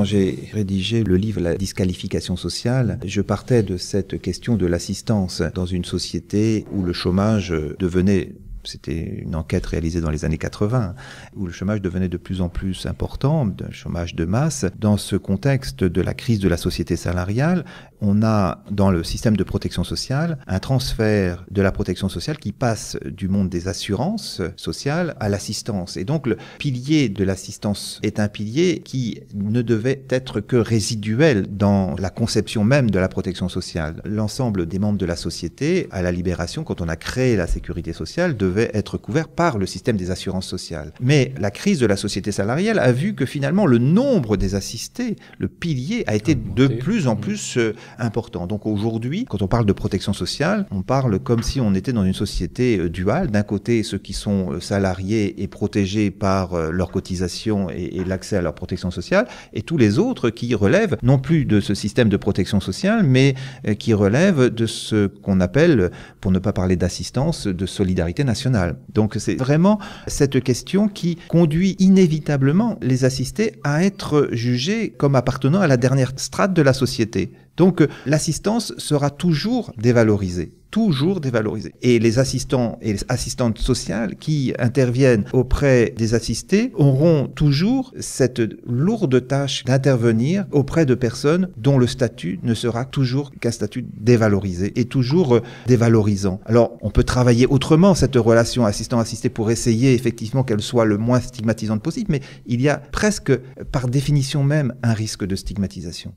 Quand j'ai rédigé le livre La disqualification sociale, je partais de cette question de l'assistance dans une société où le chômage devenait... C'était une enquête réalisée dans les années 80, où le chômage devenait de plus en plus important, un chômage de masse. Dans ce contexte de la crise de la société salariale, on a dans le système de protection sociale un transfert de la protection sociale qui passe du monde des assurances sociales à l'assistance. Et donc le pilier de l'assistance est un pilier qui ne devait être que résiduel dans la conception même de la protection sociale. L'ensemble des membres de la société, à la Libération, quand on a créé la sécurité sociale, devait être couvert par le système des assurances sociales. Mais la crise de la société salariale a vu que finalement le nombre des assistés, le pilier, a été de plus en plus important. Donc aujourd'hui, quand on parle de protection sociale, on parle comme si on était dans une société duale. D'un côté, ceux qui sont salariés et protégés par leurs cotisations et l'accès à leur protection sociale, et tous les autres qui relèvent non plus de ce système de protection sociale, mais qui relèvent de ce qu'on appelle, pour ne pas parler d'assistance, de solidarité nationale. Donc c'est vraiment cette question qui conduit inévitablement les assistés à être jugés comme appartenant à la dernière strate de la société. Donc l'assistance sera toujours dévalorisée. Toujours dévalorisée. Et les assistants et les assistantes sociales qui interviennent auprès des assistés auront toujours cette lourde tâche d'intervenir auprès de personnes dont le statut ne sera toujours qu'un statut dévalorisé et toujours dévalorisant. Alors, on peut travailler autrement cette relation assistant-assisté pour essayer effectivement qu'elle soit le moins stigmatisante possible, mais il y a presque, par définition même, un risque de stigmatisation.